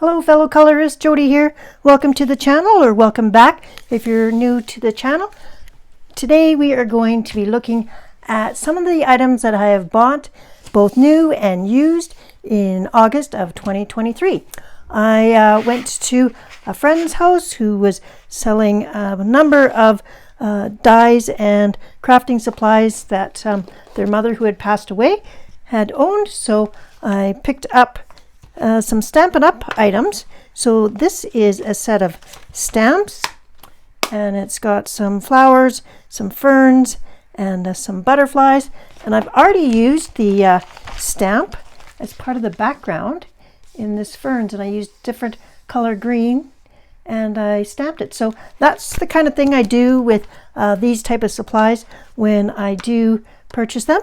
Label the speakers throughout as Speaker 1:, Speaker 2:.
Speaker 1: Hello fellow colorist, Jody here. Welcome to the channel, or welcome back if you're new to the channel. Today we are going to be looking at some of the items that I have bought, both new and used, in August of 2023. I went to a friend's house who was selling a number of dyes and crafting supplies that their mother, who had passed away, had owned. So I picked up some Stampin' Up! Items. So this is a set of stamps, and it's got some flowers, some ferns, and some butterflies. And I've already used the stamp as part of the background in this ferns, and I used different color green and I stamped it. So that's the kind of thing I do with these type of supplies when I do purchase them.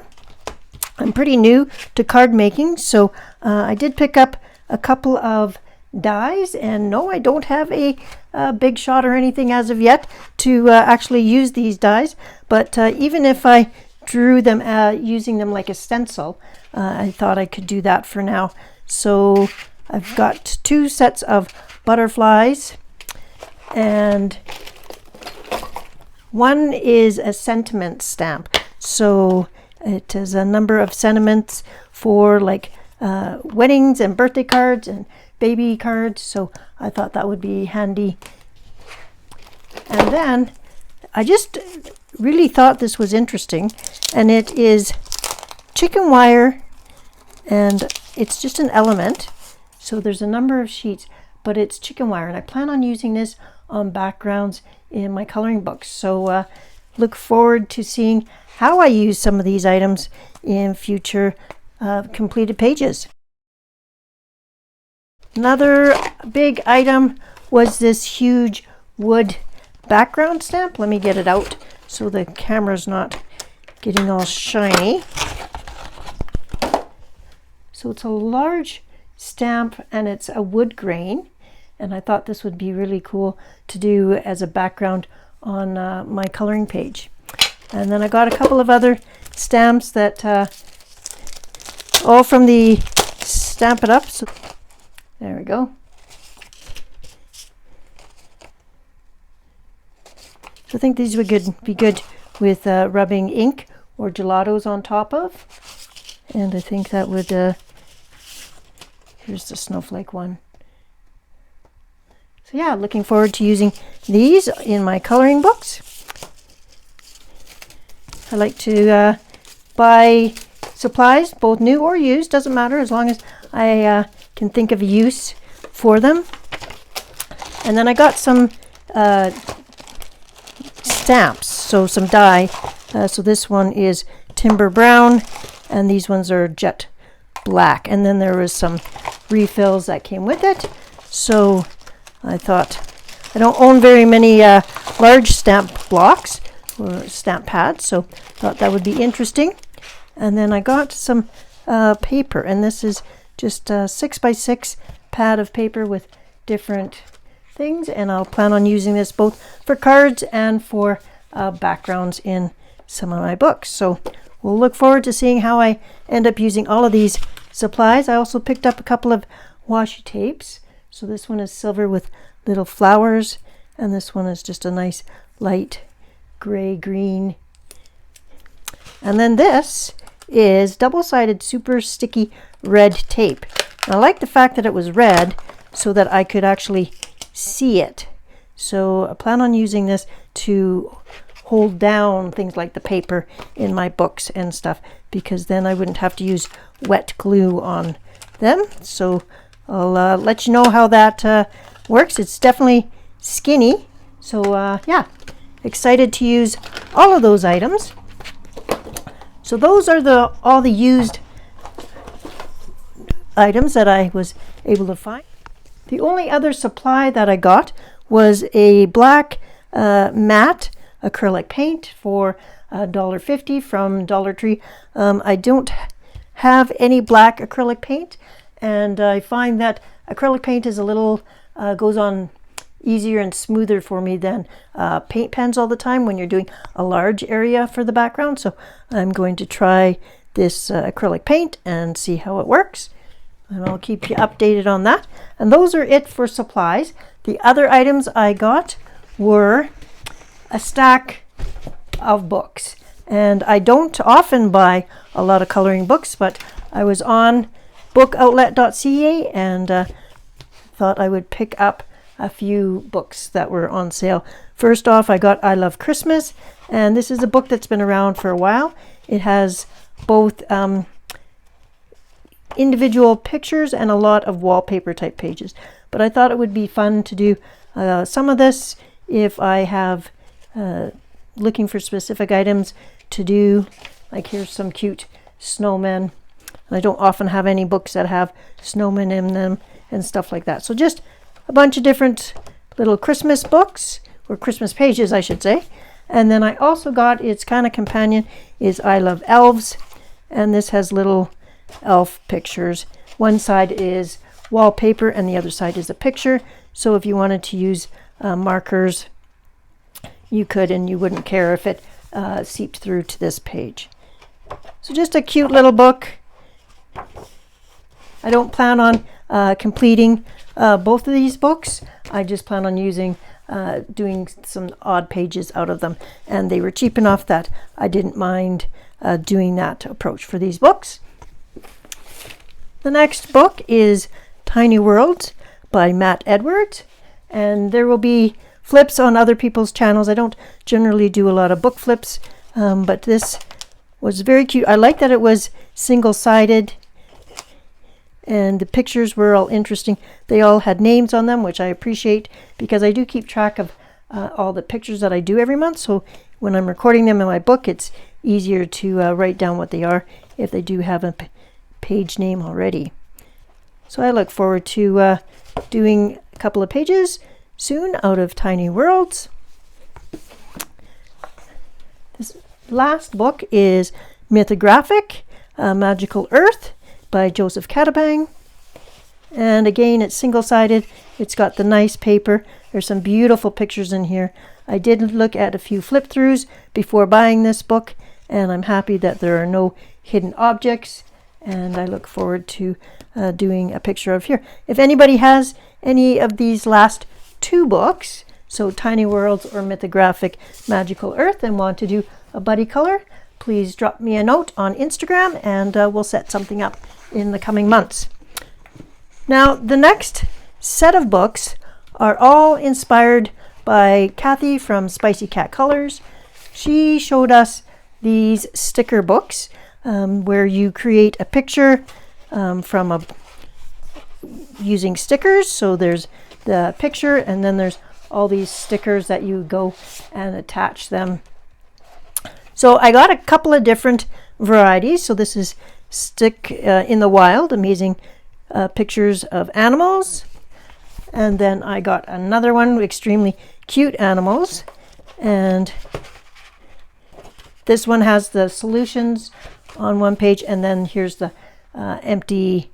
Speaker 1: I'm pretty new to card making, so I did pick up a couple of dies, and no, I don't have a big shot or anything as of yet to actually use these dies, but even if I drew them using them like a stencil, I thought I could do that for now. So I've got two sets of butterflies, and one is a sentiment stamp. So it is a number of sentiments for like weddings and birthday cards and baby cards. So I thought that would be handy. And then I just really thought this was interesting, and it is chicken wire, and it's just an element. So there's a number of sheets, but it's chicken wire, and I plan on using this on backgrounds in my coloring books. So look forward to seeing how I use some of these items in future completed pages. Another big item was this huge wood background stamp. Let me get it out so the camera's not getting all shiny. So it's a large stamp, and it's a wood grain, and I thought this would be really cool to do as a background on my coloring page. And then I got a couple of other stamps that all from the Stampin' Up! So there we go. So I think these would be good with rubbing ink or gelatos on top of, and I think that would here's the snowflake one. So yeah, looking forward to using these in my coloring books. I like to buy supplies, both new or used, doesn't matter, as long as I can think of a use for them. And then I got some stamps, so some die. So this one is Timber Brown, and these ones are Jet Black. And then there was some refills that came with it. So I thought, I don't own very many large stamp blocks or stamp pads, so thought that would be interesting. And then I got some paper, and this is just a 6x6 pad of paper with different things, and I'll plan on using this both for cards and for backgrounds in some of my books. So we'll look forward to seeing how I end up using all of these supplies. I also picked up a couple of washi tapes. So this one is silver with little flowers, and this one is just a nice light gray green. And then this is double-sided super sticky red tape. And I like the fact that it was red so that I could actually see it. So I plan on using this to hold down things like the paper in my books and stuff, because then I wouldn't have to use wet glue on them. So I'll let you know how that works. It's definitely skinny. So yeah, excited to use all of those items. So those are all the used items that I was able to find. The only other supply that I got was a black matte acrylic paint for $1.50 from Dollar Tree. I don't have any black acrylic paint, and I find that acrylic paint is a little goes on easier and smoother for me than paint pens all the time when you're doing a large area for the background. So I'm going to try this acrylic paint and see how it works. and I'll keep you updated on that. And those are it for supplies. The other items I got were a stack of books. And I don't often buy a lot of coloring books, but I was on bookoutlet.ca and thought I would pick up a few books that were on sale. First off, I got I Love Christmas, and this is a book that's been around for a while. It has both individual pictures and a lot of wallpaper type pages. But I thought it would be fun to do some of this if I have looking for specific items to do. Like here's some cute snowmen. I don't often have any books that have snowmen in them and stuff like that. So just a bunch of different little Christmas books, or Christmas pages I should say. And then I also got, its kind of companion is I Love Elves, and this has little elf pictures. One side is wallpaper and the other side is a picture. So if you wanted to use markers, you could, and you wouldn't care if it seeped through to this page. So just a cute little book. I don't plan on completing both of these books. I just plan on doing some odd pages out of them, and they were cheap enough that I didn't mind doing that approach for these books. The next book is Tiny Worlds by Matt Edwards, and there will be flips on other people's channels. I don't generally do a lot of book flips, but this was very cute. I like that it was single-sided, and the pictures were all interesting. They all had names on them, which I appreciate because I do keep track of all the pictures that I do every month. So when I'm recording them in my book, it's easier to write down what they are if they do have a page name already. So I look forward to doing a couple of pages soon out of Tiny Worlds. This last book is Mythographic, Magical Earth by Joseph Catabang. And again, it's single-sided. It's got the nice paper. There's some beautiful pictures in here. I did look at a few flip-throughs before buying this book, and I'm happy that there are no hidden objects, and I look forward to doing a picture of here. If anybody has any of these last two books, so Tiny Worlds or Mythographic Magical Earth, and want to do a buddy color, please drop me a note on Instagram, and we'll set something up in the coming months. Now, the next set of books are all inspired by Kathy from Spicy Cat Colors. She showed us these sticker books where you create a picture using stickers. So there's the picture, and then there's all these stickers that you go and attach them. So I got a couple of different varieties. So this is Stick in the Wild, amazing pictures of animals. And then I got another one, extremely cute animals. And this one has the solutions on one page, and then here's the empty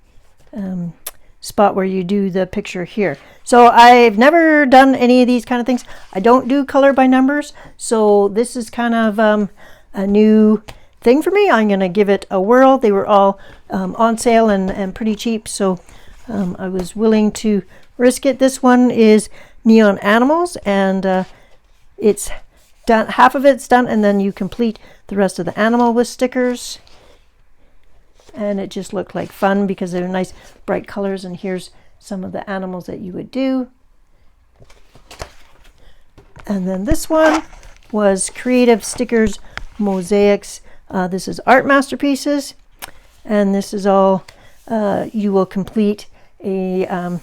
Speaker 1: spot where you do the picture here. So I've never done any of these kind of things. I don't do color by numbers, so this is kind of a new thing for me. I'm going to give it a whirl. They were all on sale and pretty cheap, so I was willing to risk it. This one is Neon Animals, and it's done. Half of it's done, and then you complete the rest of the animal with stickers. And it just looked like fun because they're nice bright colors, and here's some of the animals that you would do. And then this one was Creative Stickers Mosaics. This is Art Masterpieces, and this is all you will complete a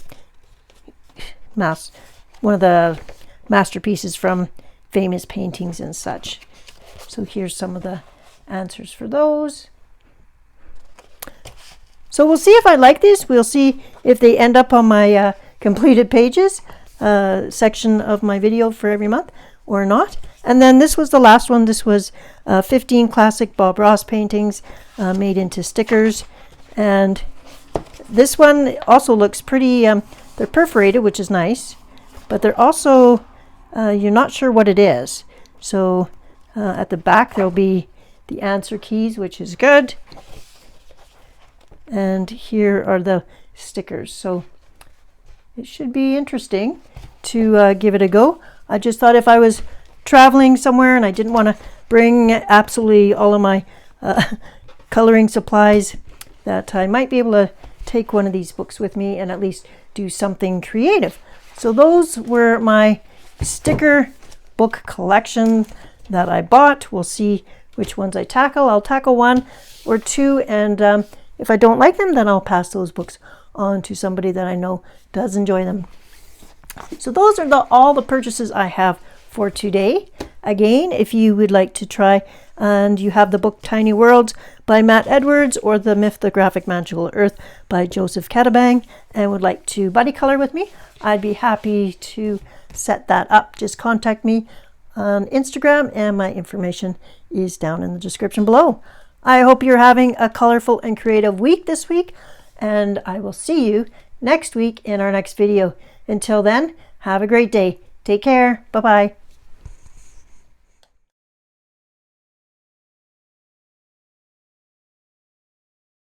Speaker 1: one of the masterpieces from famous paintings and such. So here's some of the answers for those. So we'll see if I like these. We'll see if they end up on my completed pages section of my video for every month or not. And then this was the last one. This was 15 classic Bob Ross paintings made into stickers. And this one also looks pretty, they're perforated, which is nice, but they're also, you're not sure what it is. So at the back, there'll be the answer keys, which is good. And here are the stickers. So it should be interesting to give it a go. I just thought if I was traveling somewhere and I didn't want to bring absolutely all of my coloring supplies, that I might be able to take one of these books with me and at least do something creative. So those were my sticker book collection that I bought. We'll see which ones I tackle. I'll tackle one or two, and if I don't like them, then I'll pass those books on to somebody that I know does enjoy them. So those are all the purchases I have for today. Again, if you would like to try and you have the book Tiny Worlds by Matt Edwards or The Mythographic Magical Earth by Joseph Catabang and would like to buddy color with me, I'd be happy to set that up. Just contact me on Instagram and my information is down in the description below. I hope you're having a colorful and creative week this week, and I will see you next week in our next video. Until then, have a great day. Take care. Bye-bye.